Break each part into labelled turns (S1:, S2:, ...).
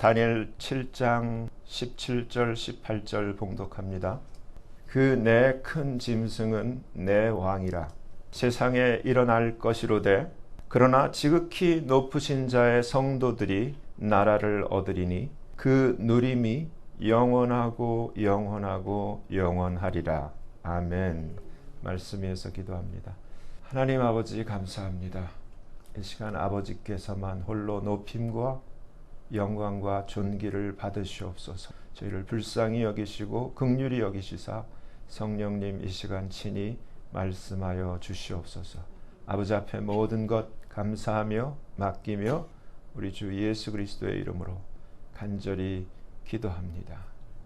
S1: 다니엘 7장 17절 18절 봉독합니다. 그 내 큰 짐승은 내 왕이라 세상에 일어날 것이로되 그러나 지극히 높으신 자의 성도들이 나라를 얻으리니 그 누림이 영원하고 영원하고 영원하리라. 아멘. 말씀 위에서 기도합니다. 하나님 아버지 감사합니다. 이 시간 아버지께서만 홀로 높임과 영광과 존귀를 받으시옵소서. 저희를 불쌍히 여기시고 긍휼히 여기시사 성령님 이 시간 친히 말씀하여 주시옵소서. 아버지 앞에 모든 것 감사하며 맡기며 우리 주 예수 그리스도의 이름으로 간절히 기도합니다.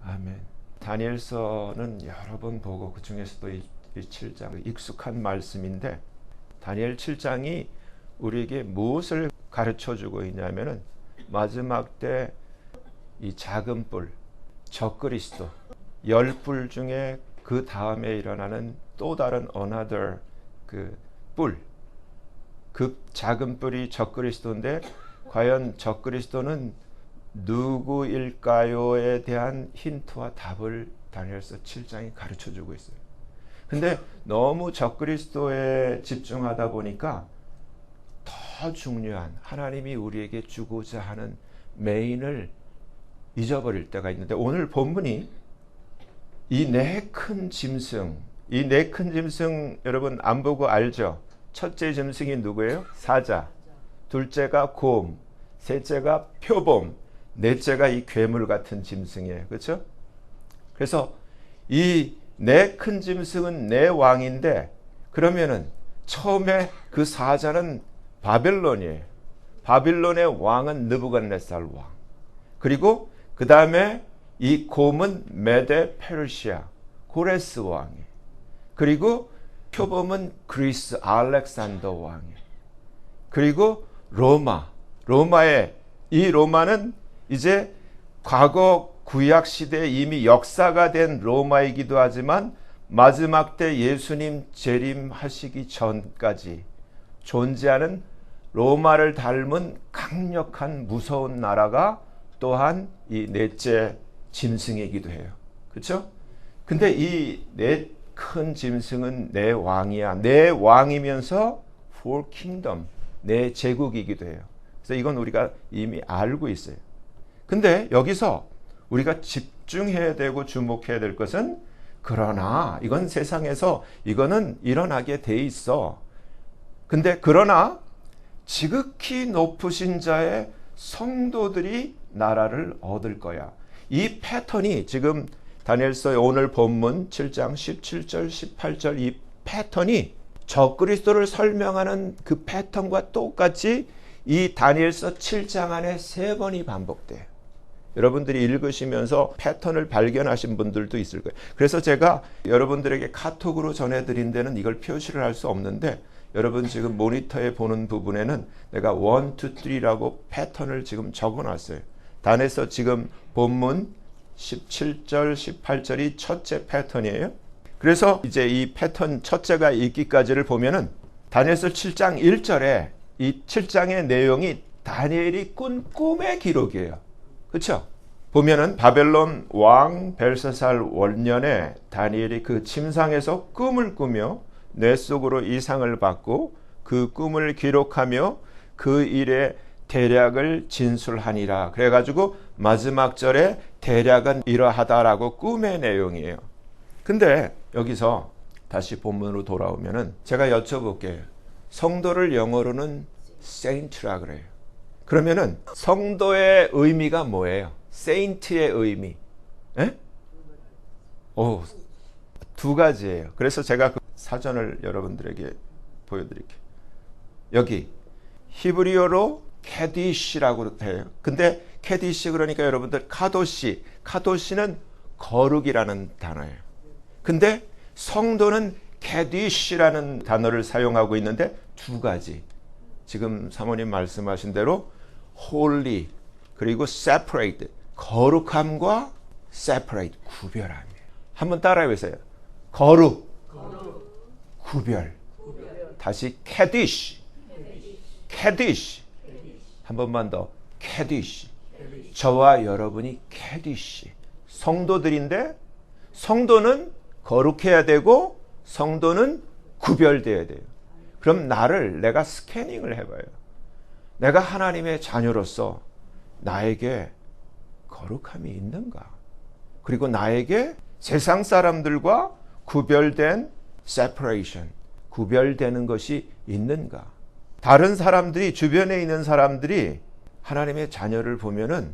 S1: 아멘. 다니엘서는 여러 번 보고 그 중에서도 이 7장 익숙한 말씀인데 다니엘 7장이 우리에게 무엇을 가르쳐주고 있냐면은 마지막 때 이 작은 뿔, 적그리스도 10뿔 중에 그 다음에 일어나는 또 다른 another 그 뿔, 그 작은 뿔이 적그리스도인데 과연 적그리스도는 누구일까요에 대한 힌트와 답을 다니엘서 7장이 가르쳐주고 있어요. 근데 너무 적그리스도에 집중하다 보니까 더 중요한 하나님이 우리에게 주고자 하는 메인을 잊어버릴 때가 있는데 오늘 본문이 이 네 큰 짐승, 이 네 큰 짐승 여러분 안 보고 알죠? 첫째 짐승이 누구예요? 사자, 둘째가 곰, 셋째가 표범, 넷째가 이 괴물 같은 짐승이에요. 그렇죠? 그래서 이 네 큰 짐승은 네 왕인데 그러면은 처음에 그 사자는 바벨론이에요. 바빌론의 왕은 느부갓네살 왕. 그리고 그 다음에 이 곰은 메데 페르시아 고레스 왕이. 그리고 표범은 그리스 알렉산더 왕이. 그리고 로마의 이 로마는 이제 과거 구약 시대에 이미 역사가 된 로마이기도 하지만 마지막 때 예수님 재림하시기 전까지 존재하는 로마를 닮은 강력한 무서운 나라가 또한 이 넷째 짐승이기도 해요. 그렇죠? 근데 이 네 큰 짐승은 내 왕이야. 내 왕이면서 for kingdom, 내 제국이기도 해요. 그래서 이건 우리가 이미 알고 있어요. 근데 여기서 우리가 집중해야 되고 주목해야 될 것은 그러나 이건 세상에서 이거는 일어나게 돼 있어. 근데 그러나 지극히 높으신 자의 성도들이 나라를 얻을 거야. 이 패턴이 지금 다니엘서의 오늘 본문 7장 17절 18절 이 패턴이 적그리스도를 설명하는 그 패턴과 똑같이 이 다니엘서 7장 안에 3번이 반복돼요. 여러분들이 읽으시면서 패턴을 발견하신 분들도 있을 거예요. 그래서 제가 여러분들에게 카톡으로 전해드린 데는 이걸 표시를 할 수 없는데 여러분 지금 모니터에 보는 부분에는 내가 1, 2, 3라고 패턴을 지금 적어놨어요. 다니엘서 지금 본문 17절, 18절이 첫째 패턴이에요. 그래서 이제 이 패턴 첫째가 있기까지를 보면은 다니엘서 7장 1절에 이 7장의 내용이 다니엘이 꾼 꿈의 기록이에요. 그렇죠? 보면은 바벨론 왕 벨사살 원년에 다니엘이 그 침상에서 꿈을 꾸며 뇌 속으로 이상을 받고 그 꿈을 기록하며 그 일의 대략을 진술하니라. 그래가지고 마지막 절에 대략은 이러하다라고 꿈의 내용이에요. 근데 여기서 다시 본문으로 돌아오면은 제가 여쭤볼게요. 성도를 영어로는 saint라 그래요. 그러면은 성도의 의미가 뭐예요? saint의 의미. 에? 오, 두 가지예요. 그래서 제가 그 사전을 여러분들에게 보여드릴게요. 여기 히브리어로 케디시라고 해요. 근데 케디시 그러니까 여러분들 카도시는 거룩이라는 단어예요. 근데 성도는 케디시라는 단어를 사용하고 있는데 두 가지. 지금 사모님 말씀하신 대로 holy 그리고 separate 거룩함과 separate 구별함이에요. 한번 따라해 보세요. 거룩. 구별. 다시 케디시. 한 번만 더. 케디시. 저와 여러분이 캐디시, 성도들인데 성도는 거룩해야 되고 성도는 구별돼야 돼요. 그럼 나를 내가 스캐닝을 해봐요. 내가 하나님의 자녀로서 나에게 거룩함이 있는가? 그리고 나에게 세상 사람들과 구별된 separation, 구별되는 것이 있는가? 다른 사람들이, 주변에 있는 사람들이 하나님의 자녀를 보면은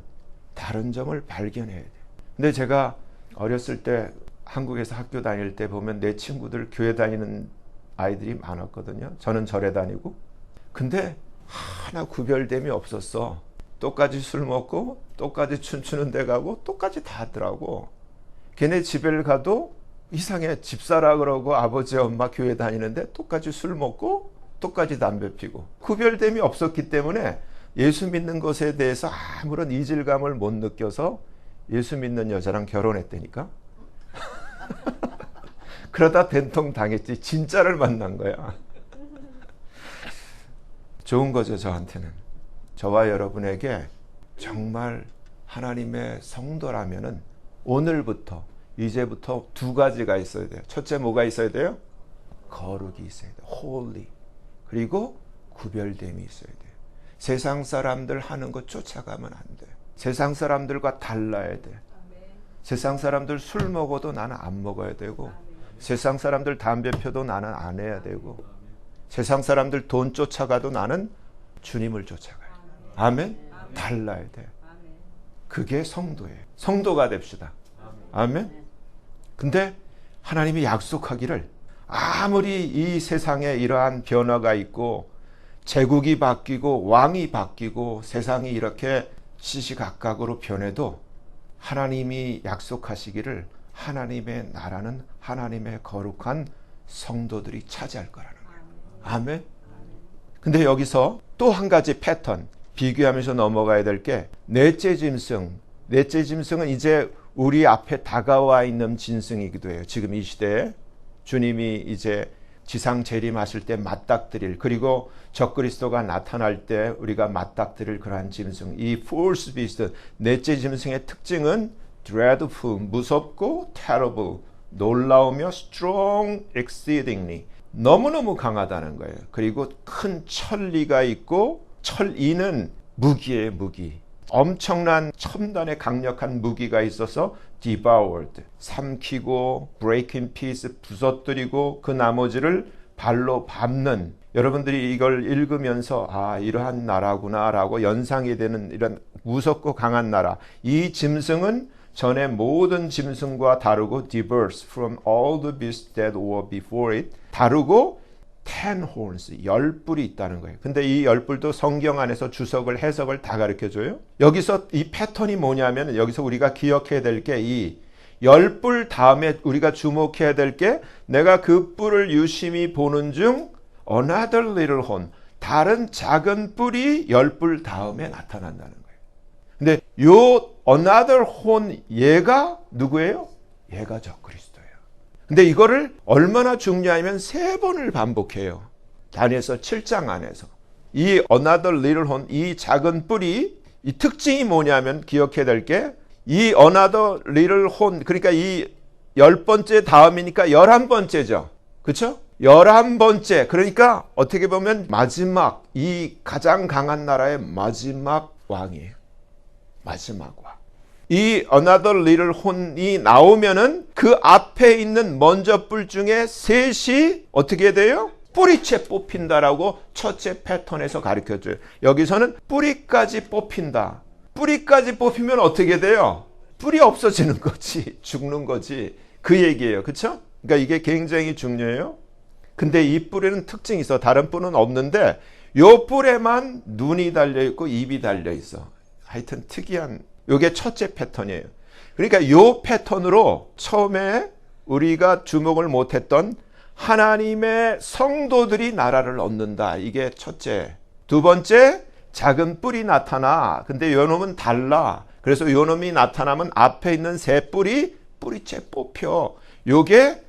S1: 다른 점을 발견해야 돼요. 근데 제가 어렸을 때 한국에서 학교 다닐 때 보면 내 친구들 교회 다니는 아이들이 많았거든요. 저는 절에 다니고. 근데 하나 구별됨이 없었어. 똑같이 술 먹고 똑같이 춤추는 데 가고 똑같이 다 하더라고. 걔네 집에 가도 이상해. 집사라 그러고 아버지 엄마 교회 다니는데 똑같이 술 먹고 똑같이 담배 피고 구별됨이 없었기 때문에 예수 믿는 것에 대해서 아무런 이질감을 못 느껴서 예수 믿는 여자랑 결혼했다니까. 그러다 된통 당했지. 진짜를 만난 거야. 좋은 거죠, 저한테는. 저와 여러분에게 정말 하나님의 성도라면은 오늘부터, 이제부터 두 가지가 있어야 돼요. 첫째 뭐가 있어야 돼요? 거룩이 있어야 돼요. holy. 그리고 구별됨이 있어야 돼요. 세상 사람들 하는 거 쫓아가면 안 돼. 세상 사람들과 달라야 돼. 세상 사람들 술 먹어도 나는 안 먹어야 되고, 세상 사람들 담배 펴도 나는 안 해야 되고, 세상 사람들 돈 쫓아가도 나는 주님을 쫓아가야 돼. 아멘? 달라야 돼. 그게 성도예요. 성도가 됩시다. 아멘? 근데 하나님이 약속하기를 아무리 이 세상에 이러한 변화가 있고 제국이 바뀌고 왕이 바뀌고 세상이 이렇게 시시각각으로 변해도 하나님이 약속하시기를 하나님의 나라는 하나님의 거룩한 성도들이 차지할 거라는 거예요. 아멘? 근데 여기서 또 한 가지 패턴 비교하면서 넘어가야 될 게 넷째 짐승. 넷째 짐승은 이제 우리 앞에 다가와 있는 짐승이기도 해요. 지금 이 시대에 주님이 이제 지상 재림하실 때 맞닥뜨릴, 그리고 적그리스도가 나타날 때 우리가 맞닥뜨릴 그러한 짐승. 이 false beast, 넷째 짐승의 특징은 dreadful, 무섭고 terrible, 놀라우며 strong exceedingly, 너무너무 강하다는 거예요. 그리고 큰 천리가 있고, 천리는 무기예요, 무기. 엄청난 첨단의 강력한 무기가 있어서 devoured, 삼키고 break in piece, 부서뜨리고 그 나머지를 발로 밟는, 여러분들이 이걸 읽으면서 아, 이러한 나라구나 라고 연상이 되는 이런 무섭고 강한 나라. 이 짐승은 전에 모든 짐승과 다르고 diverse from all the beasts that were before it, 다르고 ten horns, 10뿔이 있다는 거예요. 근데 이 10뿔도 성경 안에서 주석을, 해석을 다 가르쳐줘요. 여기서 이 패턴이 뭐냐면, 여기서 우리가 기억해야 될 게 이 10뿔 다음에 우리가 주목해야 될 게, 내가 그 뿔을 유심히 보는 중 another little horn, 다른 작은 뿔이 10뿔 다음에 나타난다는 거예요. 근데 요 another horn, 얘가 누구예요? 얘가 적그리스도. 근데 이거를 얼마나 중요하면 3번을 반복해요. 다니엘서 7장 안에서. 이 another little horn, 이 작은 뿔이, 이 특징이 뭐냐면 기억해야 될 게, 이 another little horn, 그러니까 이 10번째 다음이니까 11번째죠. 그렇죠? 11번째. 그러니까 어떻게 보면 마지막, 이 가장 강한 나라의 마지막 왕이에요. 마지막 왕. 이 another little horn이 나오면은 그 앞에 있는 먼저 뿔 중에 셋이 어떻게 돼요? 뿌리채 뽑힌다라고 첫째 패턴에서 가르쳐줘요. 여기서는 뿌리까지 뽑힌다. 뿌리까지 뽑히면 어떻게 돼요? 뿔이 없어지는 거지, 죽는 거지. 그 얘기예요. 그렇죠? 그러니까 이게 굉장히 중요해요. 근데 이 뿔에는 특징이 있어. 다른 뿔은 없는데 요 뿔에만 눈이 달려있고 입이 달려있어. 하여튼 특이한, 요게 첫째 패턴이에요. 그러니까 요 패턴으로 처음에 우리가 주목을 못했던 하나님의 성도들이 나라를 얻는다. 이게 첫째. 두 번째, 작은 뿔이 나타나. 근데 요 놈은 달라. 그래서 요 놈이 나타나면 앞에 있는 세 뿔이 뿌리채 뽑혀. 요게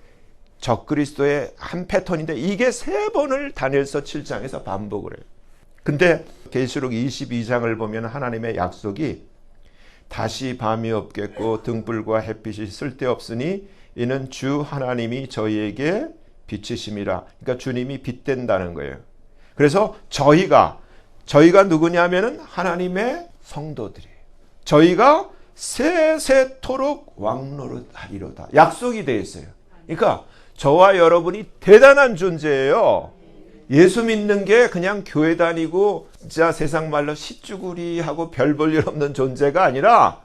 S1: 적그리스도의 한 패턴인데, 이게 3번을 다니엘서 7장에서 반복을 해요. 근데 계시록 22장을 보면 하나님의 약속이 다시 밤이 없겠고 등불과 햇빛이 쓸데없으니 이는 주 하나님이 저희에게 빛이심이라. 그러니까 주님이 빛된다는 거예요. 그래서 저희가 누구냐면은 하나님의 성도들이에요. 저희가 세세토록 왕노릇하리로다. 약속이 되어 있어요. 그러니까 저와 여러분이 대단한 존재예요. 예수 믿는 게 그냥 교회 다니고 진짜 세상 말로 시쭈구리하고 별 볼 일 없는 존재가 아니라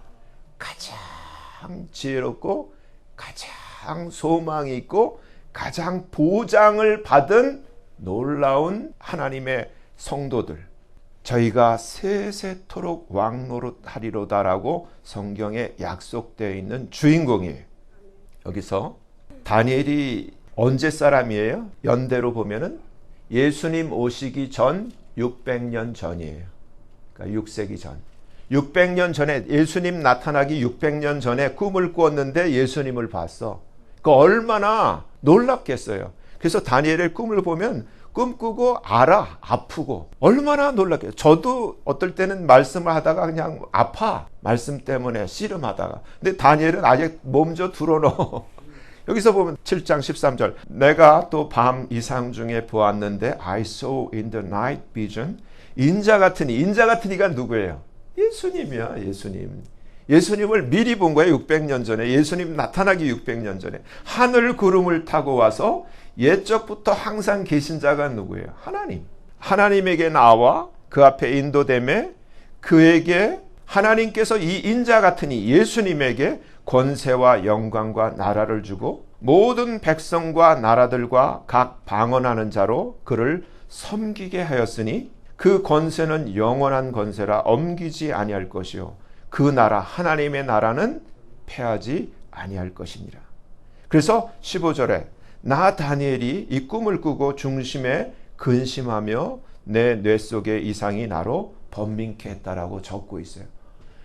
S1: 가장 지혜롭고 가장 소망이 있고 가장 보장을 받은 놀라운 하나님의 성도들, 저희가 세세토록 왕노릇하리로다라고 성경에 약속되어 있는 주인공이에요. 여기서 다니엘이 언제 사람이에요? 연대로 보면은 예수님 오시기 전 600년 전이에요. 그러니까 6세기 전. 600년 전에, 예수님 나타나기 600년 전에 꿈을 꾸었는데 예수님을 봤어. 그 얼마나 놀랍겠어요. 그래서 다니엘의 꿈을 보면 꿈꾸고 알아, 아프고 얼마나 놀랍겠어요. 저도 어떨 때는 말씀을 하다가 그냥 아파, 말씀 때문에 씨름하다가. 근데 다니엘은 아예 몸져 드러넣어. 여기서 보면 7장 13절, 내가 또 밤 이상 중에 보았는데 I saw in the night vision. 인자 같으니가 누구예요? 예수님이야. 예수님을 미리 본 거예요. 600년 전에. 예수님 나타나기 600년 전에 하늘 구름을 타고 와서 옛적부터 항상 계신 자가 누구예요? 하나님에게 나와 그 앞에 인도됨에 그에게 하나님께서 이 인자 같으니 예수님에게 권세와 영광과 나라를 주고 모든 백성과 나라들과 각 방언하는 자로 그를 섬기게 하였으니 그 권세는 영원한 권세라 엄기지 아니할 것이요 그 나라 하나님의 나라는 패하지 아니할 것이니라. 그래서 15절에 나 다니엘이 이 꿈을 꾸고 중심에 근심하며 내 뇌 속의 이상이 나로 번민케 했다라고 적고 있어요.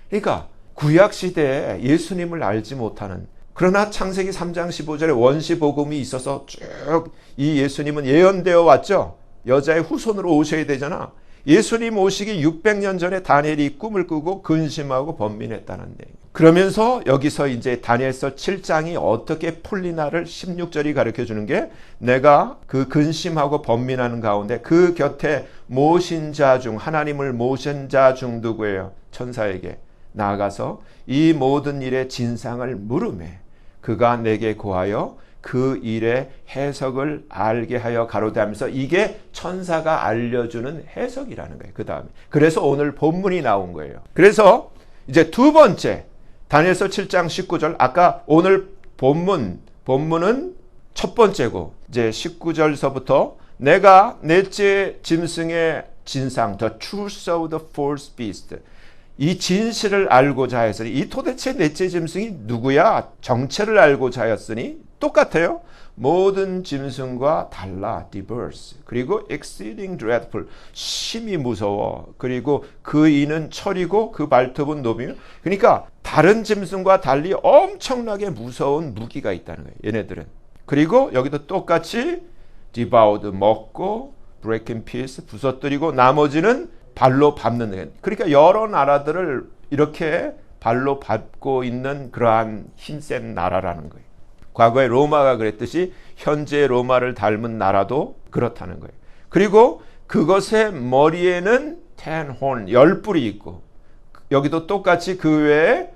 S1: 그러니까 구약시대에 예수님을 알지 못하는, 그러나 창세기 3장 15절에 원시복음이 있어서 쭉 이 예수님은 예언되어 왔죠. 여자의 후손으로 오셔야 되잖아. 예수님 오시기 600년 전에 다니엘이 꿈을 꾸고 근심하고 번민했다는 얘기. 그러면서 여기서 이제 다니엘서 7장이 어떻게 풀리나를 16절이 가르쳐 주는 게, 내가 그 근심하고 번민하는 가운데 그 곁에 모신 자 중, 하나님을 모신 자 중 누구예요? 천사에게 나아가서 이 모든 일의 진상을 물으매 그가 내게 고하여 그 일의 해석을 알게 하여 가로되 하면서, 이게 천사가 알려주는 해석이라는 거예요. 그 다음에 그래서 오늘 본문이 나온 거예요. 그래서 이제 두 번째 다니엘서 7장 19절, 아까 오늘 본문은 첫 번째고, 이제 19절서부터 내가 넷째 짐승의 진상, the truth of the false beast, 이 진실을 알고자 하였으니, 이 도대체 넷째 짐승이 누구야? 정체를 알고자 하였으니, 똑같아요. 모든 짐승과 달라, diverse. 그리고 exceeding dreadful, 심히 무서워. 그리고 그 이는 철이고 그 발톱은 노비며, 그러니까 다른 짐승과 달리 엄청나게 무서운 무기가 있다는 거예요, 얘네들은. 그리고 여기도 똑같이 devoured, 먹고, break in piece, 부서뜨리고, 나머지는 발로 밟는 거예요. 그러니까 여러 나라들을 이렇게 발로 밟고 있는 그러한 힘센 나라라는 거예요. 과거에 로마가 그랬듯이 현재 로마를 닮은 나라도 그렇다는 거예요. 그리고 그것의 머리에는 10horn, 10뿔이 있고, 여기도 똑같이 그 외에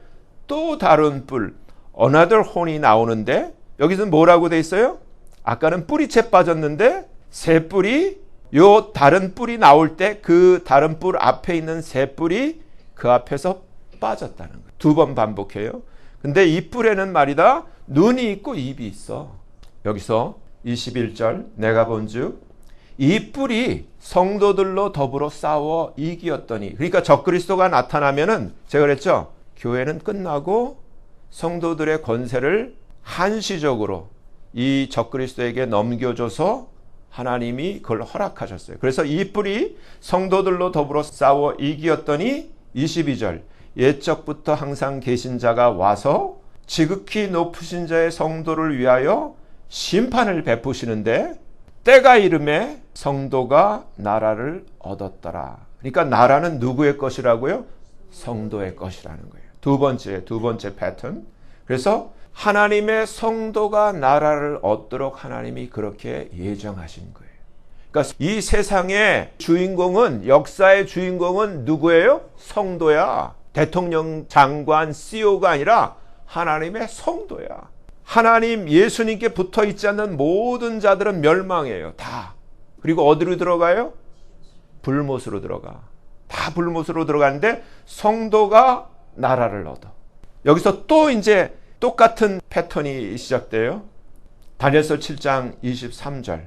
S1: 또 다른 뿔, another horn이 나오는데, 여기서는 뭐라고 돼 있어요? 아까는 뿔이 빠졌는데 새 뿔이, 요 다른 뿔이 나올 때 그 다른 뿔 앞에 있는 새 뿔이 그 앞에서 빠졌다는 거예요. 두 번 반복해요. 근데 이 뿔에는 말이다, 눈이 있고 입이 있어. 여기서 21절, 내가 본즉 이 뿔이 성도들로 더불어 싸워 이기었더니, 그러니까 적그리스도가 나타나면은 제가 그랬죠, 교회는 끝나고 성도들의 권세를 한시적으로 이 적그리스도에게 넘겨줘서 하나님이 그걸 허락하셨어요. 그래서 이 뿔이 성도들로 더불어 싸워 이기었더니 22절, 옛적부터 항상 계신 자가 와서 지극히 높으신 자의 성도를 위하여 심판을 베푸시는데, 때가 이름에 성도가 나라를 얻었더라. 그러니까 나라는 누구의 것이라고요? 성도의 것이라는 거예요. 두 번째 패턴. 그래서 하나님의 성도가 나라를 얻도록 하나님이 그렇게 예정하신 거예요. 그러니까 이 세상의 주인공은, 역사의 주인공은 누구예요? 성도야. 대통령, 장관, CEO가 아니라 하나님의 성도야. 하나님 예수님께 붙어 있지 않는 모든 자들은 멸망해요. 다. 그리고 어디로 들어가요? 불못으로 들어가. 다 불못으로 들어가는데 성도가 나라를 얻어. 여기서 또 이제 똑같은 패턴이 시작돼요. 다니엘서 7장 23절.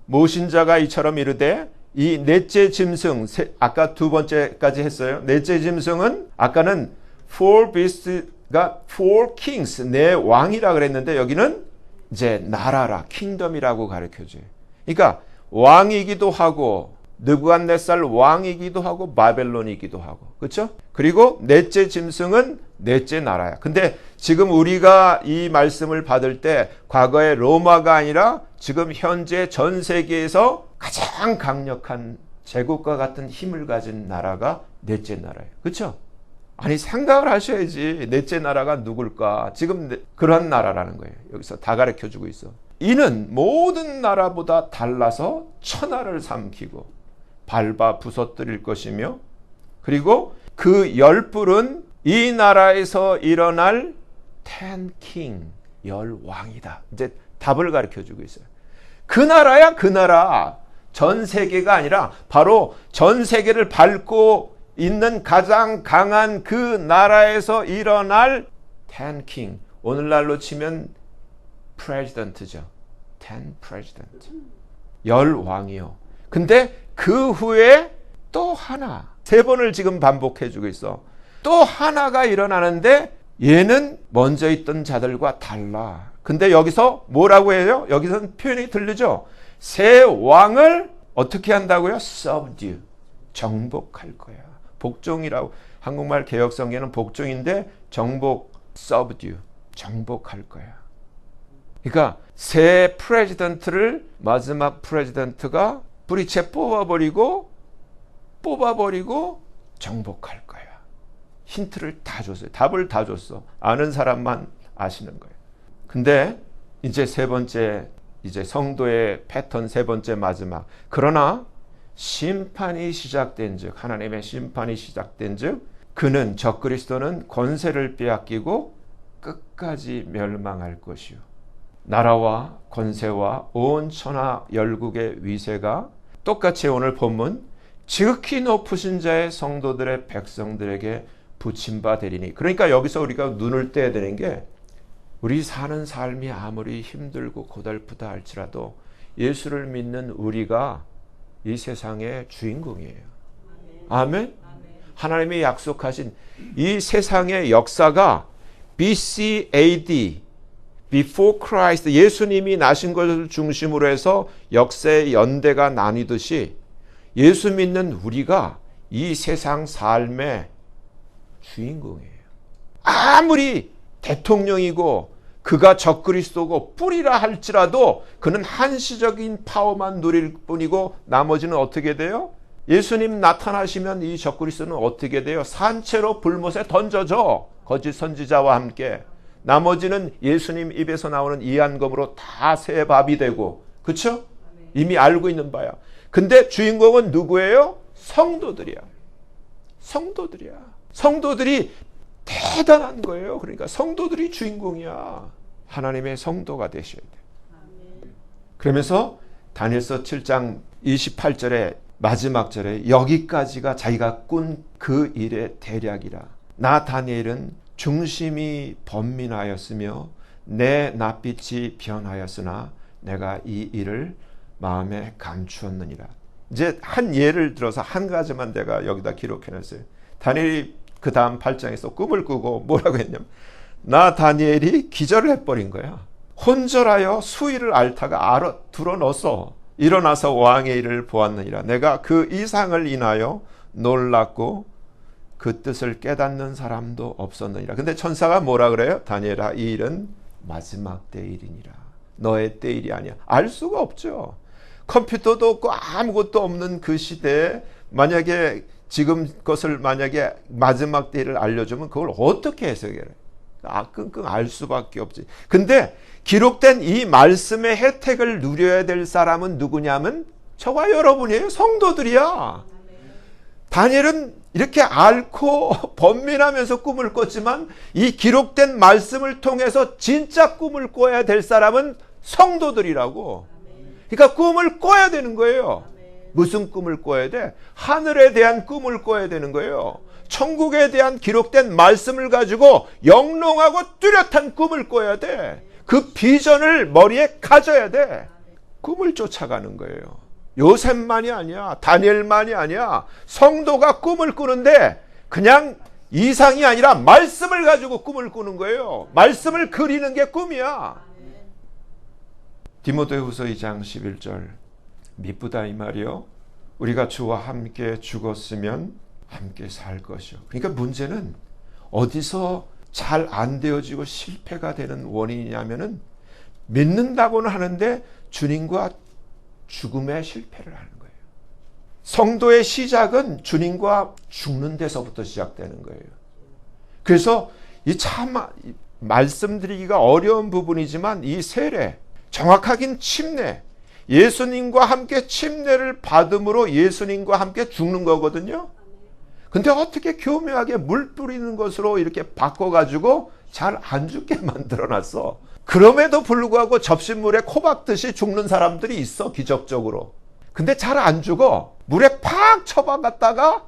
S1: 모신 자가 이처럼 이르되 이 넷째 짐승, 아까 두 번째까지 했어요. 넷째 짐승은 아까는 four beasts가 four kings, 네 왕이라 그랬는데 여기는 이제 나라라, 킹덤이라고 가르쳐줘요. 그러니까 왕이기도 하고 느부갓네살 왕이기도 하고 바벨론이기도 하고, 그렇죠? 그리고 넷째 짐승은 넷째 나라야. 근데 지금 우리가 이 말씀을 받을 때 과거의 로마가 아니라 지금 현재 전 세계에서 가장 강력한 제국과 같은 힘을 가진 나라가 넷째 나라예요. 그렇죠? 아니 생각을 하셔야지. 넷째 나라가 누굴까? 지금 그런 나라라는 거예요. 여기서 다 가르쳐주고 있어. 이는 모든 나라보다 달라서 천하를 삼키고 밟아 부서뜨릴 것이며, 그리고 그 열불은 이 나라에서 일어날 텐킹, 열왕이다. 이제 답을 가르쳐주고 있어요. 그 나라야, 그 나라. 전 세계가 아니라 바로 전 세계를 밟고 있는 가장 강한 그 나라에서 일어날 텐킹. 오늘날로 치면 프레지던트죠. 텐 프레지던트. 열왕이요. 근데 그 후에 또 하나, 세 번을 지금 반복해주고 있어. 또 하나가 일어나는데 얘는 먼저 있던 자들과 달라. 근데 여기서 뭐라고 해요? 여기서는 표현이 들리죠? 새 왕을 어떻게 한다고요? subdue, 정복할 거야. 복종이라고, 한국말 개혁성경에는 복종인데 정복, subdue, 정복할 거야. 그러니까 새 프레지던트를 마지막 프레지던트가 뿌리채 뽑아버리고 정복할 거야. 힌트를 다 줬어요. 답을 다 줬어. 아는 사람만 아시는 거예요. 근데 이제 세 번째, 이제 성도의 패턴 세 번째 마지막. 그러나 심판이 시작된 즉, 하나님의 심판이 시작된 즉, 그는 적그리스도는 권세를 빼앗기고 끝까지 멸망할 것이요. 나라와 권세와 온 천하 열국의 위세가 똑같이 오늘 본문 지극히 높으신 자의 성도들의 백성들에게 붙임바 되리니. 그러니까 여기서 우리가 눈을 떼야 되는 게, 우리 사는 삶이 아무리 힘들고 고달프다 할지라도 예수를 믿는 우리가 이 세상의 주인공이에요. 아멘. 하나님이 약속하신 이 세상의 역사가 BC AD, Before Christ, 예수님이 나신 것을 중심으로 해서 역사의 연대가 나뉘듯이 예수 믿는 우리가 이 세상 삶의 주인공이에요. 아무리 대통령이고 그가 적그리스도고 뿌리라 할지라도 그는 한시적인 파워만 누릴 뿐이고 나머지는 어떻게 돼요? 예수님 나타나시면 이 적그리스도는 어떻게 돼요? 산채로 불못에 던져져. 거짓 선지자와 함께. 나머지는 예수님 입에서 나오는 이한검으로 다 새 밥이 되고, 그렇죠? 이미 알고 있는 바야. 근데 주인공은 누구예요? 성도들이야. 성도들이야. 성도들이 대단한 거예요. 그러니까 성도들이 주인공이야. 하나님의 성도가 되셔야 돼. 그러면서 다니엘서 7장 28절에 마지막 절에 여기까지가 자기가 꾼 그 일의 대략이라. 나 다니엘은 중심이 번민하였으며 내 낯빛이 변하였으나 내가 이 일을 마음에 감추었느니라. 이제 한 예를 들어서 한 가지만 내가 여기다 기록해놨어요. 다니엘이 그 다음 8장에서 꿈을 꾸고 뭐라고 했냐면, 나 다니엘이 기절을 해버린 거야. 혼절하여 수의를 앓다가 들어넣었어. 일어나서 왕의 일을 보았느니라. 내가 그 이상을 인하여 놀랐고 그 뜻을 깨닫는 사람도 없었느니라. 근데 천사가 뭐라 그래요? 다니엘아, 이 일은 마지막 때 일이니라. 너의 때 일이 아니야. 알 수가 없죠. 컴퓨터도 없고 아무것도 없는 그 시대에 만약에 지금 것을 만약에 마지막 때를 알려주면 그걸 어떻게 해석해요? 끙끙 알 수밖에 없지. 근데 기록된 이 말씀의 혜택을 누려야 될 사람은 누구냐면 저와 여러분이에요. 성도들이야. 다니엘은 이렇게 앓고 번민하면서 꿈을 꿨지만 이 기록된 말씀을 통해서 진짜 꿈을 꿔야 될 사람은 성도들이라고. 그러니까 꿈을 꿔야 되는 거예요. 무슨 꿈을 꿔야 돼? 하늘에 대한 꿈을 꿔야 되는 거예요. 천국에 대한 기록된 말씀을 가지고 영롱하고 뚜렷한 꿈을 꿔야 돼. 그 비전을 머리에 가져야 돼. 꿈을 쫓아가는 거예요. 요셉만이 아니야. 다니엘만이 아니야. 성도가 꿈을 꾸는데 그냥 이상이 아니라 말씀을 가지고 꿈을 꾸는 거예요. 말씀을 그리는 게 꿈이야. 디모데후서 2장 11절 미쁘다 이 말이요. 우리가 주와 함께 죽었으면 함께 살 것이요. 그러니까 문제는 어디서 잘 안 되어지고 실패가 되는 원인이냐면은 믿는다고는 하는데 주님과 죽음의 실패를 하는 거예요. 성도의 시작은 주님과 죽는 데서부터 시작되는 거예요. 그래서 이 참 말씀드리기가 어려운 부분이지만 이 세례, 정확하긴 침례, 예수님과 함께 침례를 받음으로 예수님과 함께 죽는 거거든요. 근데 어떻게 교묘하게 물 뿌리는 것으로 이렇게 바꿔가지고 잘 안 죽게 만들어놨어. 그럼에도 불구하고 접신물에 코 박듯이 죽는 사람들이 있어, 기적적으로. 근데 잘 안 죽어. 물에 팍 쳐박았다가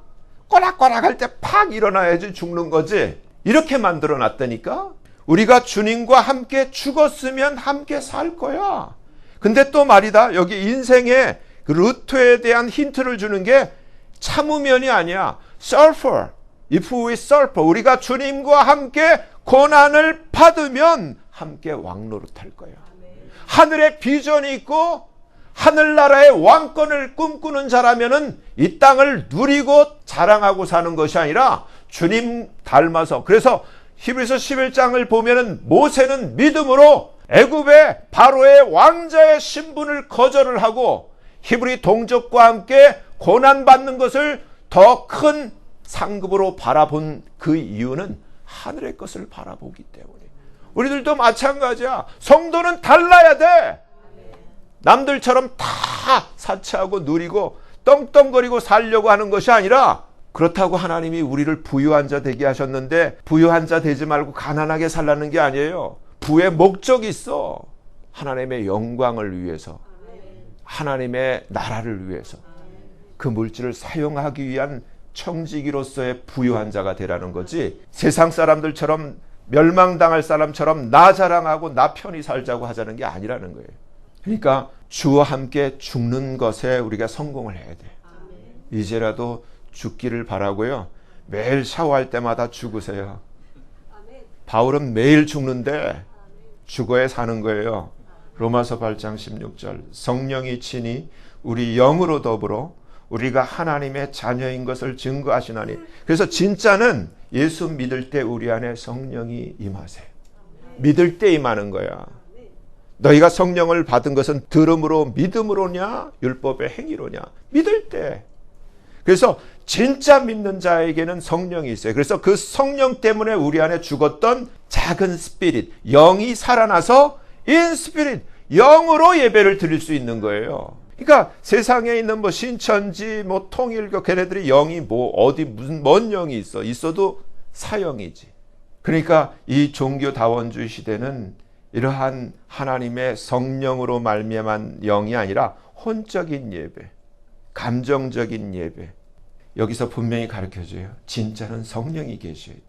S1: 꼬락꼬락 할 때 팍 일어나야지 죽는 거지. 이렇게 만들어놨다니까. 우리가 주님과 함께 죽었으면 함께 살 거야. 근데 또 말이다. 여기 인생의 그 루트에 대한 힌트를 주는 게 참으면이 아니야. suffer. If we suffer. 우리가 주님과 함께 고난을 받으면 함께 왕노릇 할 거야. 하늘에 비전이 있고 하늘나라의 왕권을 꿈꾸는 자라면은 이 땅을 누리고 자랑하고 사는 것이 아니라 주님 닮아서. 그래서 히브리서 11장을 보면은 모세는 믿음으로 애굽의 바로의 왕자의 신분을 거절을 하고 히브리 동족과 함께 고난받는 것을 더 큰 상급으로 바라본 그 이유는 하늘의 것을 바라보기 때문에. 우리들도 마찬가지야. 성도는 달라야 돼. 남들처럼 다 사치하고 누리고 떵떵거리고 살려고 하는 것이 아니라, 그렇다고 하나님이 우리를 부유한 자 되게 하셨는데 부유한 자 되지 말고 가난하게 살라는 게 아니에요. 부의 목적이 있어. 하나님의 영광을 위해서, 하나님의 나라를 위해서 그 물질을 사용하기 위한 청지기로서의 부유한 자가 되라는 거지, 세상 사람들처럼 멸망당할 사람처럼 나 자랑하고 나 편히 살자고 하자는 게 아니라는 거예요. 그러니까 주와 함께 죽는 것에 우리가 성공을 해야 돼. 이제라도 죽기를 바라고요. 매일 샤워할 때마다 죽으세요. 바울은 매일 죽는데 죽어야 사는 거예요. 로마서 8장 16절 성령이 친히 우리 영으로 더불어 우리가 하나님의 자녀인 것을 증거하시나니. 그래서 진짜는 예수 믿을 때 우리 안에 성령이 임하세요. 믿을 때 임하는 거야. 너희가 성령을 받은 것은 들음으로 믿음으로냐 율법의 행위로냐? 믿을 때. 그래서 진짜 믿는 자에게는 성령이 있어요. 그래서 그 성령 때문에 우리 안에 죽었던 작은 스피릿, 영이 살아나서 인 스피릿, 영으로 예배를 드릴 수 있는 거예요. 그러니까 세상에 있는 뭐 신천지, 뭐 통일교, 걔네들이 영이 뭐 어디 무슨 뭔 영이 있어도 사형이지. 그러니까 이 종교다원주의 시대는 이러한 하나님의 성령으로 말미암은 영이 아니라 혼적인 예배, 감정적인 예배. 여기서 분명히 가르쳐줘요. 진짜는 성령이 계셔야 돼.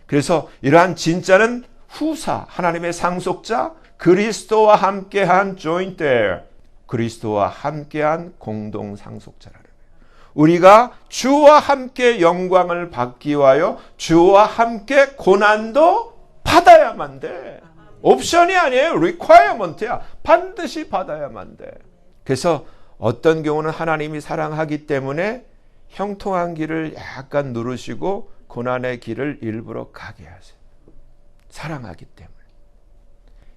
S1: 그래서 이러한 진짜는 후사, 하나님의 상속자, 그리스도와 함께한 joint heir, 그리스도와 함께한 공동 상속자라는 거예요. 우리가 주와 함께 영광을 받기 위하여 주와 함께 고난도 받아야만 돼. 옵션이 아니에요. requirement야. 반드시 받아야만 돼. 그래서 어떤 경우는 하나님이 사랑하기 때문에 형통한 길을 약간 누르시고 고난의 길을 일부러 가게 하세요. 사랑하기 때문에.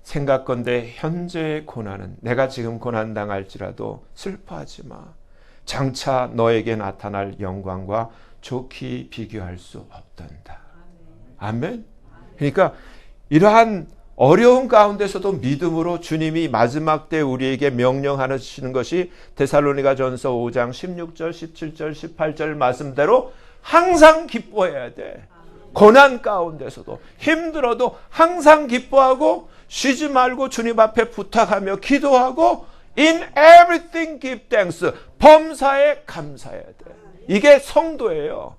S1: 생각건대 현재의 고난은, 내가 지금 고난당할지라도 슬퍼하지 마. 장차 너에게 나타날 영광과 좋게 비교할 수 없단다. 아멘. 그러니까 이러한 어려운 가운데서도 믿음으로 주님이 마지막 때 우리에게 명령하시는 것이 데살로니가전서 5장 16절, 17절, 18절 말씀대로 항상 기뻐해야 돼. 고난 가운데서도 힘들어도 항상 기뻐하고 쉬지 말고 주님 앞에 부탁하며 기도하고 In everything give thanks. 범사에 감사해야 돼. 이게 성도예요.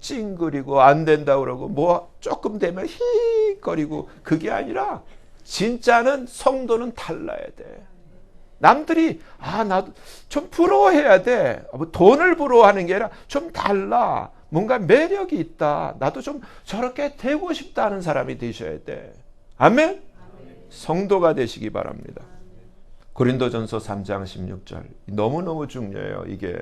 S1: 찡그리고 안 된다 그러고 뭐 조금 되면 히거리고 그게 아니라 진짜는 성도는 달라야 돼. 남들이 나도 좀 부러워해야 돼. 돈을 부러워하는 게 아니라 좀 달라. 뭔가 매력이 있다. 나도 좀 저렇게 되고 싶다는 사람이 되셔야 돼. 아멘? 성도가 되시기 바랍니다. 고린도전서 3장 16절 너무너무 중요해요. 이게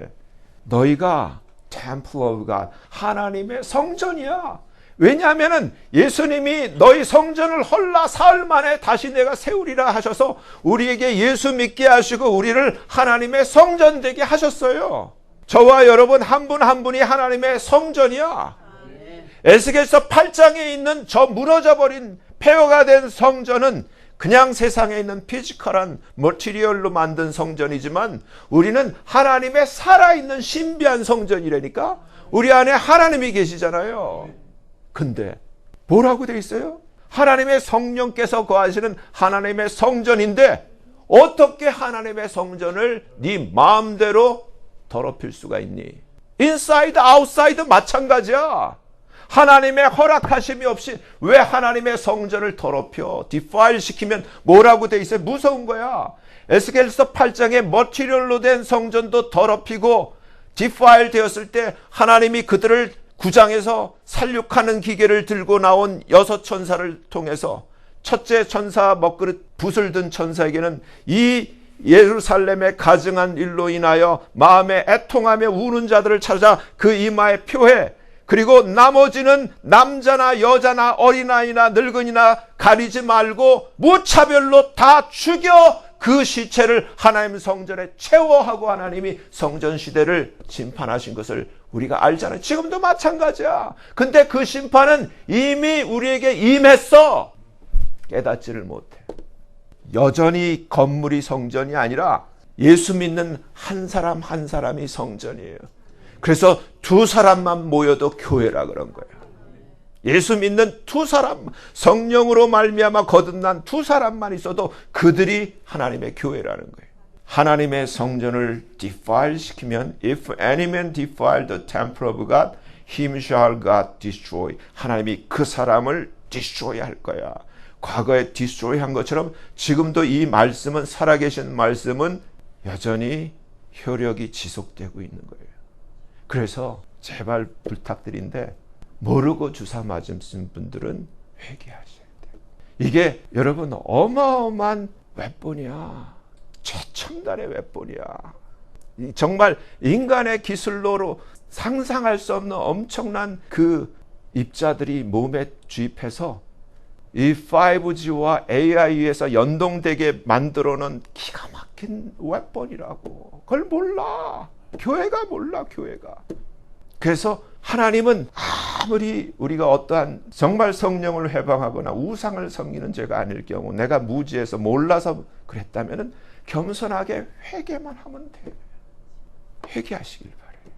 S1: 너희가 Temple of God, 하나님의 성전이야. 왜냐하면 예수님이 너희 성전을 헐라 사흘 만에 다시 내가 세우리라 하셔서 우리에게 예수 믿게 하시고 우리를 하나님의 성전 되게 하셨어요. 저와 여러분 한 분 한 분이 하나님의 성전이야. 에스겔서 8장에 있는 저 무너져버린 폐허가 된 성전은 그냥 세상에 있는 피지컬한 머티리얼로 만든 성전이지만 우리는 하나님의 살아있는 신비한 성전이라니까. 우리 안에 하나님이 계시잖아요. 근데 뭐라고 돼 있어요? 하나님의 성령께서 거하시는 하나님의 성전인데 어떻게 하나님의 성전을 네 마음대로 더럽힐 수가 있니? 인사이드 아웃사이드 마찬가지야. 하나님의 허락하심이 없이 왜 하나님의 성전을 더럽혀? 디파일 시키면 뭐라고 돼 있어요? 무서운 거야. 에스겔서 8장에 머티리얼로 된 성전도 더럽히고 디파일 되었을 때 하나님이 그들을 구장에서 살육하는 기계를 들고 나온 6 천사를 통해서 첫째 천사 먹그릇 붓을 든 천사에게는 이 예루살렘에 가증한 일로 인하여 마음에 애통하며 우는 자들을 찾아 그 이마에 표해, 그리고 나머지는 남자나 여자나 어린아이나 늙은이나 가리지 말고 무차별로 다 죽여 그 시체를 하나님 성전에 채워하고 하나님이 성전 시대를 심판하신 것을 우리가 알잖아요. 지금도 마찬가지야. 근데 그 심판은 이미 우리에게 임했어. 깨닫지를 못해. 여전히 건물이 성전이 아니라 예수 믿는 한 사람 한 사람이 성전이에요. 그래서 2 사람만 모여도 교회라 그런 거예요. 예수 믿는 2 사람, 성령으로 말미암아 거듭난 2 사람만 있어도 그들이 하나님의 교회라는 거예요. 하나님의 성전을 defile 시키면 if any man defile the temple of God, him shall God destroy. 하나님이 그 사람을 destroy 할 거야. 과거에 destroy 한 것처럼 지금도 이 말씀은, 살아계신 말씀은 여전히 효력이 지속되고 있는 거예요. 그래서 제발 부탁드린데 모르고 주사 맞으신 분들은 회개하셔야 돼요. 이게 여러분 어마어마한 웹본이야. 최첨단의 웹본이야. 정말 인간의 기술로로 상상할 수 없는 엄청난 그 입자들이 몸에 주입해서 이 5G와 AI에서 연동되게 만들어 놓은 기가 막힌 웹본이라고. 그걸 몰라. 교회가 몰라, 교회가. 그래서 하나님은 아무리 우리가 어떠한 정말 성령을 해방하거나 우상을 섬기는 죄가 아닐 경우 내가 무지해서 몰라서 그랬다면 겸손하게 회개만 하면 돼. 회개하시길 바래요.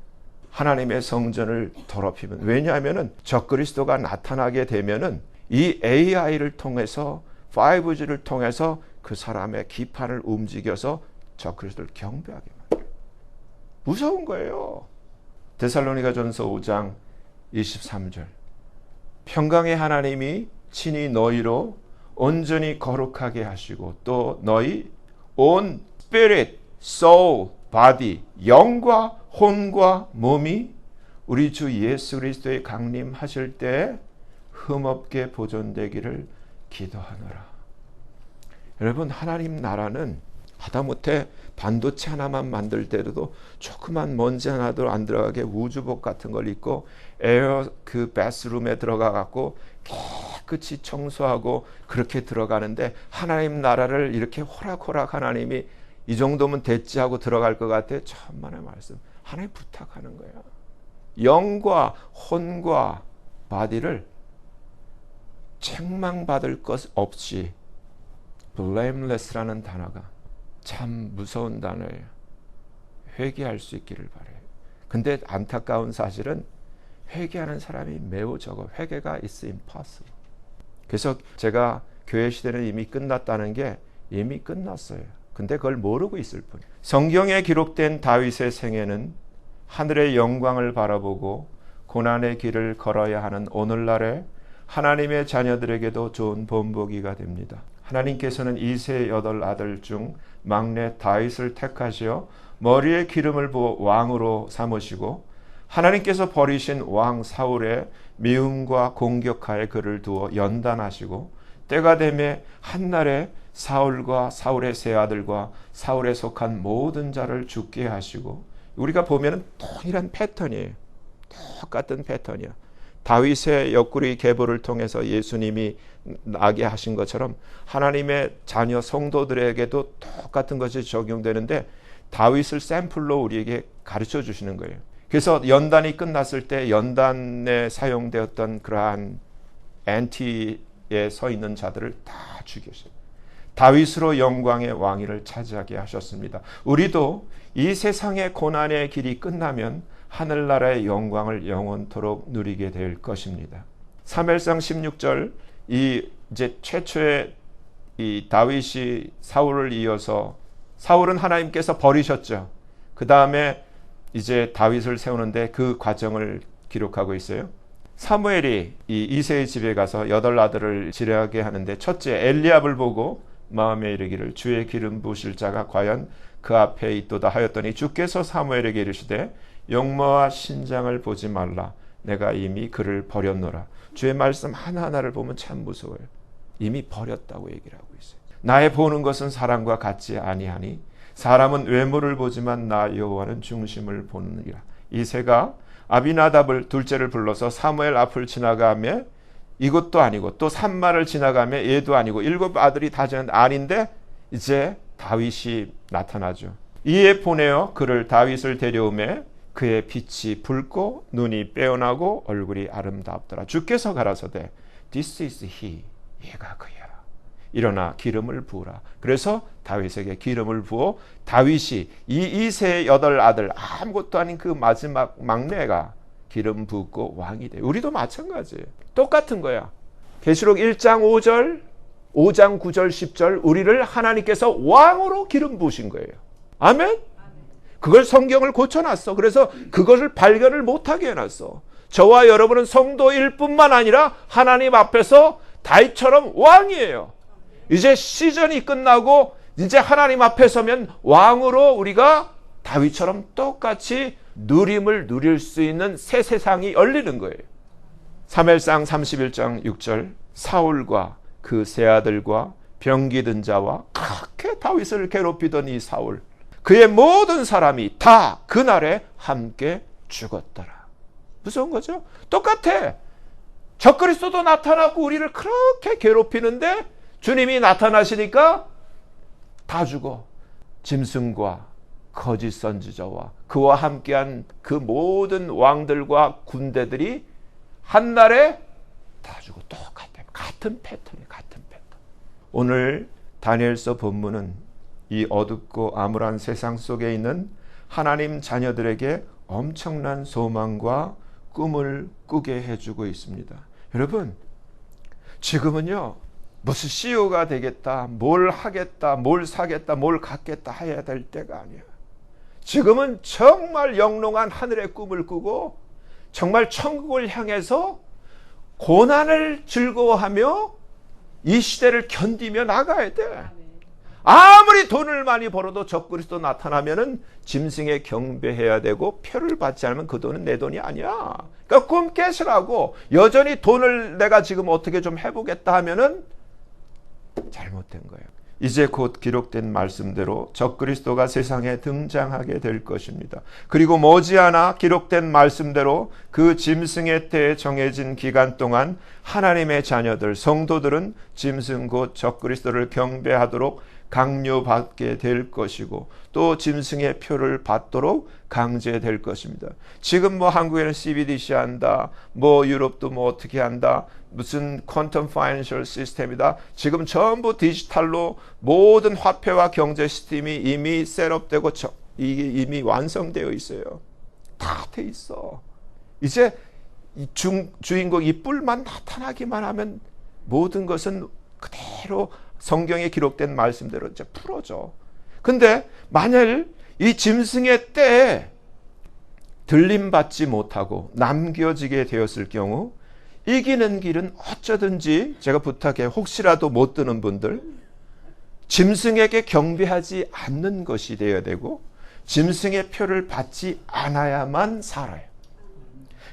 S1: 하나님의 성전을 더럽히면, 왜냐하면 적그리스도가 나타나게 되면은 이 AI를 통해서 5G를 통해서 그 사람의 기판을 움직여서 적그리스도를 경배하게 만들어요. 무서운 거예요. 데살로니가전서 5장 23절 평강의 하나님이 친히 너희로 온전히 거룩하게 하시고 또 너희 온 spirit, soul, body, 영과 혼과 몸이 우리 주 예수 그리스도의 강림하실 때 흠없게 보존되기를 기도하노라. 여러분, 하나님 나라는 하다못해 반도체 하나만 만들 때도 조그만 먼지 하나도 안 들어가게 우주복 같은 걸 입고 에어 그 바스룸에 들어가 갖고 깨끗이 청소하고 그렇게 들어가는데, 하나님 나라를 이렇게 호락호락 하나님이 이 정도면 됐지 하고 들어갈 것 같아. 천만의 말씀. 하나님 부탁하는 거야. 영과 혼과 바디를 책망받을 것 없이 blameless라는 단어가 참 무서운 단어예요. 회개할 수 있기를 바라요. 근데 안타까운 사실은 회개하는 사람이 매우 적어. 회개가 is impossible. 그래서 제가 교회 시대는 이미 끝났다는 게 이미 끝났어요. 근데 그걸 모르고 있을 뿐이에요. 성경에 기록된 다윗의 생애는 하늘의 영광을 바라보고 고난의 길을 걸어야 하는 오늘날의 하나님의 자녀들에게도 좋은 본보기가 됩니다. 하나님께서는 이세 여덟 아들 중 막내 다윗을 택하시어 머리에 기름을 부어 왕으로 삼으시고 하나님께서 버리신 왕 사울의 미움과 공격하에 그를 두어 연단하시고 때가 되매 한날에 사울과 사울의 세 아들과 사울에 속한 모든 자를 죽게 하시고 우리가 보면은 동일한 패턴이에요. 똑같은 패턴이야. 다윗의 옆구리 계보를 통해서 예수님이 나게 하신 것처럼 하나님의 자녀 성도들에게도 똑같은 것이 적용되는데 다윗을 샘플로 우리에게 가르쳐 주시는 거예요. 그래서 연단이 끝났을 때 연단에 사용되었던 그러한 엔티에 서 있는 자들을 다 죽이셨어요. 다윗으로 영광의 왕위를 차지하게 하셨습니다. 우리도 이 세상의 고난의 길이 끝나면 하늘나라의 영광을 영원토록 누리게 될 것입니다. 사무엘상 16절 이제 최초의 이 다윗이 사울을 이어서 사울은 하나님께서 버리셨죠. 그 다음에 이제 다윗을 세우는데 그 과정을 기록하고 있어요. 사무엘이 이 이새의 집에 가서 여덟 아들을 지내게 하는데 첫째 엘리압을 보고 마음에 이르기를 주의 기름 부으실 자가 과연 그 앞에 있도다 하였더니 주께서 사무엘에게 이르시되 용모와 신장을 보지 말라 내가 이미 그를 버렸노라. 주의 말씀 하나하나를 보면 참 무서워요. 이미 버렸다고 얘기를 하고 있어요. 나의 보는 것은 사람과 같지 아니하니 사람은 외모를 보지만 나 여호와는 중심을 보느니라. 이새가 아비나답을 둘째를 불러서 사무엘 앞을 지나가며 이것도 아니고 또 산마를 지나가며 얘도 아니고 일곱 아들이 다 지났는데 아닌데 이제 다윗이 나타나죠. 이에 보내어 그를 다윗을 데려오매 그의 빛이 붉고 눈이 빼어나고 얼굴이 아름답더라. 주께서 가라사대 This is he. 얘가 그야. 일어나 기름을 부으라. 그래서 다윗에게 기름을 부어 다윗이 이 이새의 여덟 아들 아무것도 아닌 그 마지막 막내가 기름 붓고 왕이 돼. 우리도 마찬가지예요. 똑같은 거야. 계시록 1장 5절, 5장 9절, 10절 우리를 하나님께서 왕으로 기름 부으신 거예요. 아멘? 그걸 성경을 고쳐놨어. 그래서 그것을 발견을 못하게 해놨어. 저와 여러분은 성도일 뿐만 아니라 하나님 앞에서 다윗처럼 왕이에요. 이제 시즌이 끝나고 이제 하나님 앞에 서면 왕으로 우리가 다윗처럼 똑같이 누림을 누릴 수 있는 새 세상이 열리는 거예요. 사무엘상 31장 6절 사울과 그 세 아들과 병기든 자와 그렇게 다윗을 괴롭히던 이 사울 그의 모든 사람이 다 그날에 함께 죽었더라. 무서운 거죠? 똑같아. 적그리스도도 나타나고 우리를 그렇게 괴롭히는데 주님이 나타나시니까 다 죽어. 짐승과 거짓 선지자와 그와 함께한 그 모든 왕들과 군대들이 한날에 다 죽어. 똑같아. 같은 패턴이에요. 같은 패턴. 오늘 다니엘서 본문은 이 어둡고 암울한 세상 속에 있는 하나님 자녀들에게 엄청난 소망과 꿈을 꾸게 해주고 있습니다. 여러분, 지금은요, 무슨 CEO가 되겠다, 뭘 하겠다, 뭘 사겠다, 뭘 갖겠다 해야 될 때가 아니야. 지금은 정말 영롱한 하늘의 꿈을 꾸고 정말 천국을 향해서 고난을 즐거워하며 이 시대를 견디며 나가야 돼. 아무리 돈을 많이 벌어도 적그리스도 나타나면은 짐승에 경배해야 되고 표를 받지 않으면 그 돈은 내 돈이 아니야. 그러니까 꿈 깨시라고. 여전히 돈을 내가 지금 어떻게 좀 해보겠다 하면은 잘못된 거예요. 이제 곧 기록된 말씀대로 적그리스도가 세상에 등장하게 될 것입니다. 그리고 머지않아 기록된 말씀대로 그 짐승의 때에 정해진 기간 동안 하나님의 자녀들, 성도들은 짐승 곧 적그리스도를 경배하도록 강요받게 될 것이고 또 짐승의 표를 받도록 강제될 것입니다. 지금 뭐 한국에는 CBDC 한다, 뭐 유럽도 뭐 어떻게 한다, 무슨 퀀텀 파이낸셜 시스템이다. 지금 전부 디지털로 모든 화폐와 경제 시스템이 이미 셋업되고 이게 이미 완성되어 있어요. 다 돼 있어. 이제 주인공 이 뿔만 나타나기만 하면 모든 것은 그대로 성경에 기록된 말씀대로 이제 풀어져. 근데 만일 이 짐승의 때에 들림받지 못하고 남겨지게 되었을 경우 이기는 길은 어쩌든지 제가 부탁해 혹시라도 못 드는 분들 짐승에게 경배하지 않는 것이 되어야 되고 짐승의 표를 받지 않아야만 살아요.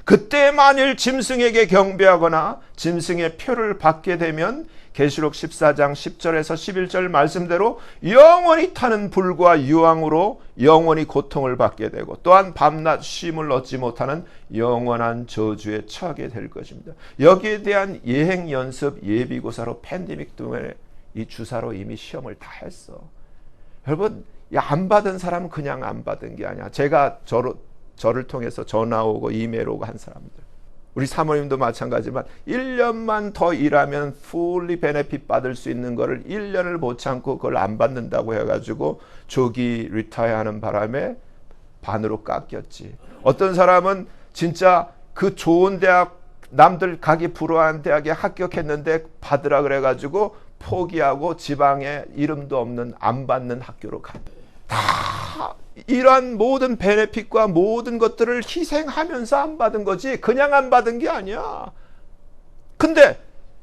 S1: 그때 만일 짐승에게 경배하거나 짐승의 표를 받게 되면 계시록 14장 10절에서 11절 말씀대로 영원히 타는 불과 유황으로 영원히 고통을 받게 되고 또한 밤낮 쉼을 얻지 못하는 영원한 저주에 처하게 될 것입니다. 여기에 대한 예행 연습 예비고사로 팬데믹 때문에 이 주사로 이미 시험을 다 했어. 여러분 안 받은 사람은 그냥 안 받은 게 아니야. 제가 저를 통해서 전화 오고 이메일 오고 한 사람들. 우리 사모님도 마찬가지지만 1년만 더 일하면 fully benefit 받을 수 있는 거를 1년을 못 참고 그걸 안 받는다고 해가지고 조기 리타이어 하는 바람에 반으로 깎였지. 어떤 사람은 진짜 그 좋은 대학 남들 가기 부러워하는 대학에 합격했는데 받으라 그래가지고 포기하고 지방에 이름도 없는 안 받는 학교로 가. 다 이러한 모든 베네핏과 모든 것들을 희생하면서 안 받은 거지 그냥 안 받은 게 아니야. 근데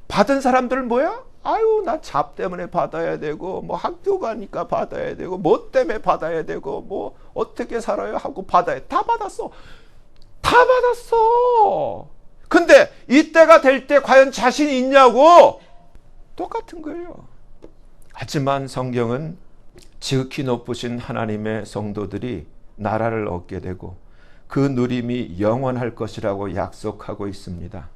S1: 받은 사람들은 뭐야? 아유 나 잡 때문에 받아야 되고 뭐 학교 가니까 받아야 되고 뭐 때문에 받아야 되고 뭐 어떻게 살아요 하고 받아야 다 받았어. 다 받았어. 근데 이때가 될 때 과연 자신이 있냐고 똑같은 거예요. 하지만 성경은 지극히 높으신 하나님의 성도들이 나라를 얻게 되고 그 누림이 영원할 것이라고 약속하고 있습니다.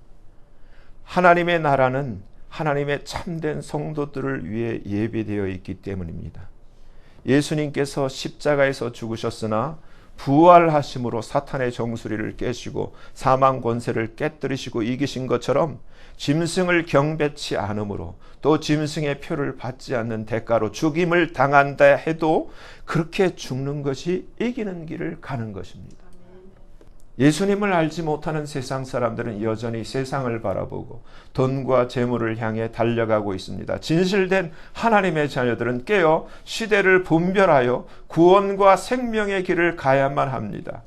S1: 하나님의 나라는 하나님의 참된 성도들을 위해 예비되어 있기 때문입니다. 예수님께서 십자가에서 죽으셨으나 부활하심으로 사탄의 정수리를 깨시고 사망 권세를 깨뜨리시고 이기신 것처럼 짐승을 경배치 않으므로 또 짐승의 표를 받지 않는 대가로 죽임을 당한다 해도 그렇게 죽는 것이 이기는 길을 가는 것입니다. 예수님을 알지 못하는 세상 사람들은 여전히 세상을 바라보고 돈과 재물을 향해 달려가고 있습니다. 진실된 하나님의 자녀들은 깨어 시대를 분별하여 구원과 생명의 길을 가야만 합니다.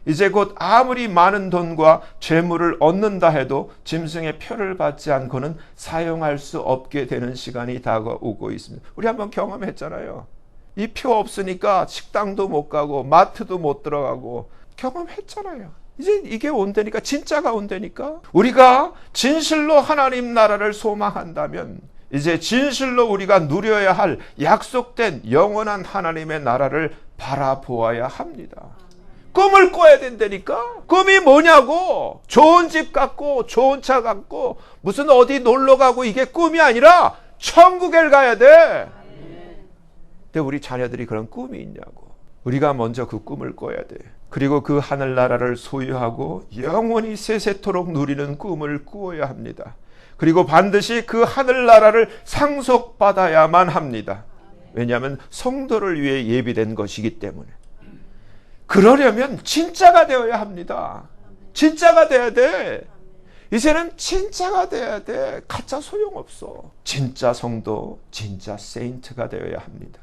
S1: 이제 곧 아무리 많은 돈과 재물을 얻는다 해도 짐승의 표를 받지 않고는 사용할 수 없게 되는 시간이 다가오고 있습니다. 우리 한번 경험했잖아요. 이 표 없으니까 식당도 못 가고 마트도 못 들어가고 경험했잖아요. 이제 이게 온다니까 진짜가 온다니까. 우리가 진실로 하나님 나라를 소망한다면 이제 진실로 우리가 누려야 할 약속된 영원한 하나님의 나라를 바라보아야 합니다. 꿈을 꿔야 된다니까. 꿈이 뭐냐고. 좋은 집 갖고 좋은 차 갖고 무슨 어디 놀러 가고 이게 꿈이 아니라 천국에 가야 돼. 근데 우리 자녀들이 그런 꿈이 있냐고. 우리가 먼저 그 꿈을 꿔야 돼. 그리고 그 하늘나라를 소유하고 영원히 세세토록 누리는 꿈을 꾸어야 합니다. 그리고 반드시 그 하늘나라를 상속받아야만 합니다. 왜냐하면 성도를 위해 예비된 것이기 때문에. 그러려면 진짜가 되어야 합니다. 진짜가 돼야 돼. 이제는 진짜가 돼야 돼. 가짜 소용없어. 진짜 성도, 진짜 세인트가 되어야 합니다.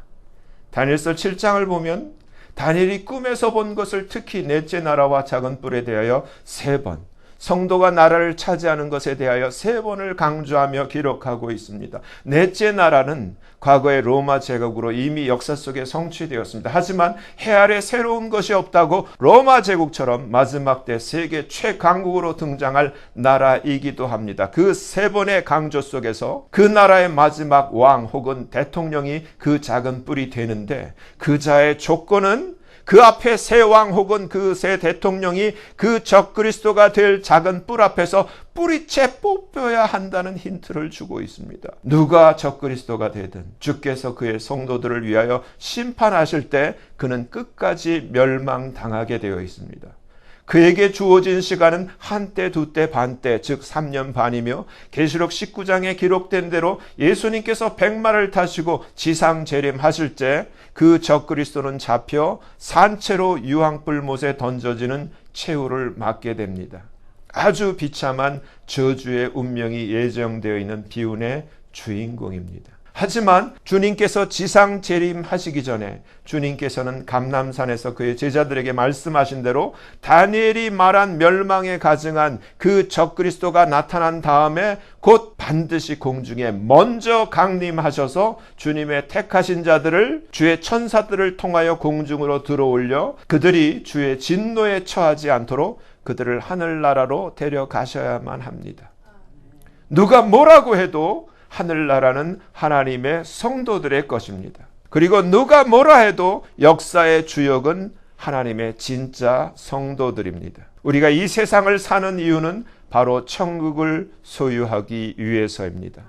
S1: 다니엘서 7장을 보면 다니엘이 꿈에서 본 것을 특히 넷째 나라와 작은 뿔에 대하여 3번, 성도가 나라를 차지하는 것에 대하여 3번을 강조하며 기록하고 있습니다. 넷째 나라는 과거의 로마 제국으로 이미 역사 속에 성취되었습니다. 하지만 해 아래 새로운 것이 없다고 로마 제국처럼 마지막 때 세계 최강국으로 등장할 나라이기도 합니다. 그 3번의 강조 속에서 그 나라의 마지막 왕 혹은 대통령이 그 작은 뿔이 되는데 그 자의 조건은 그 앞에 새 왕 혹은 그 새 대통령이 그 적그리스도가 될 작은 뿔 앞에서 뿌리채 뽑혀야 한다는 힌트를 주고 있습니다. 누가 적그리스도가 되든 주께서 그의 성도들을 위하여 심판하실 때 그는 끝까지 멸망당하게 되어 있습니다. 그에게 주어진 시간은 한때, 두때, 반때, 즉 3년 반이며 계시록 19장에 기록된 대로 예수님께서 백마를 타시고 지상 재림하실 때 그 적그리스도는 잡혀 산채로 유황불못에 던져지는 최후를 맞게 됩니다. 아주 비참한 저주의 운명이 예정되어 있는 비운의 주인공입니다. 하지만 주님께서 지상 재림하시기 전에 주님께서는 감람산에서 그의 제자들에게 말씀하신 대로 다니엘이 말한 멸망에 가증한 그 적그리스도가 나타난 다음에 곧 반드시 공중에 먼저 강림하셔서 주님의 택하신 자들을 주의 천사들을 통하여 공중으로 들어올려 그들이 주의 진노에 처하지 않도록 그들을 하늘나라로 데려가셔야만 합니다. 누가 뭐라고 해도 하늘나라는 하나님의 성도들의 것입니다. 그리고 누가 뭐라 해도 역사의 주역은 하나님의 진짜 성도들입니다. 우리가 이 세상을 사는 이유는 바로 천국을 소유하기 위해서입니다.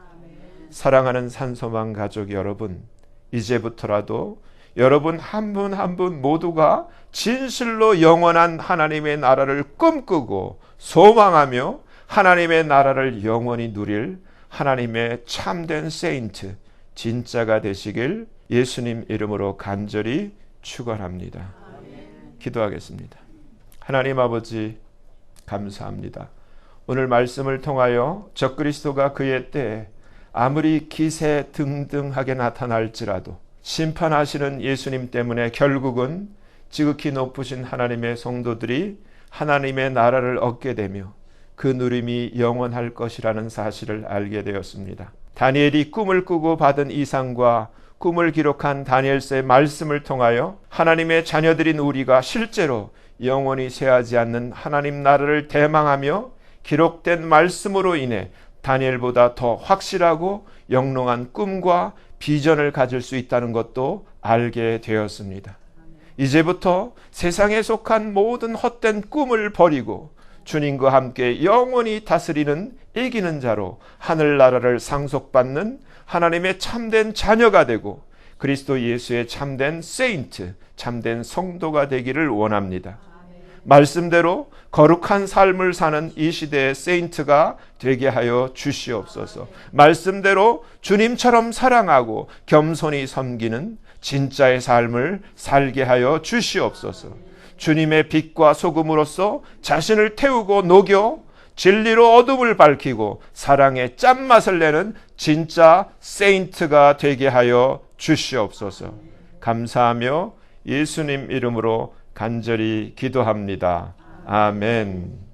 S1: 사랑하는 산소망 가족 여러분, 이제부터라도 여러분 한 분 한 분 모두가 진실로 영원한 하나님의 나라를 꿈꾸고 소망하며 하나님의 나라를 영원히 누릴 하나님의 참된 세인트, 진짜가 되시길 예수님 이름으로 간절히 축원합니다. 기도하겠습니다. 하나님 아버지 감사합니다. 오늘 말씀을 통하여 적그리스도가 그의 때에 아무리 기세등등하게 나타날지라도 심판하시는 예수님 때문에 결국은 지극히 높으신 하나님의 성도들이 하나님의 나라를 얻게 되며 그 누림이 영원할 것이라는 사실을 알게 되었습니다. 다니엘이 꿈을 꾸고 받은 이상과 꿈을 기록한 다니엘서의 말씀을 통하여 하나님의 자녀들인 우리가 실제로 영원히 쇠하지 않는 하나님 나라를 대망하며 기록된 말씀으로 인해 다니엘보다 더 확실하고 영롱한 꿈과 비전을 가질 수 있다는 것도 알게 되었습니다. 이제부터 세상에 속한 모든 헛된 꿈을 버리고 주님과 함께 영원히 다스리는 이기는 자로 하늘나라를 상속받는 하나님의 참된 자녀가 되고 그리스도 예수의 참된 세인트, 참된 성도가 되기를 원합니다. 말씀대로 거룩한 삶을 사는 이 시대의 세인트가 되게 하여 주시옵소서. 말씀대로 주님처럼 사랑하고 겸손히 섬기는 진짜의 삶을 살게 하여 주시옵소서. 주님의 빛과 소금으로서 자신을 태우고 녹여 진리로 어둠을 밝히고 사랑의 짠맛을 내는 진짜 세인트가 되게 하여 주시옵소서. 감사하며 예수님 이름으로 간절히 기도합니다. 아멘.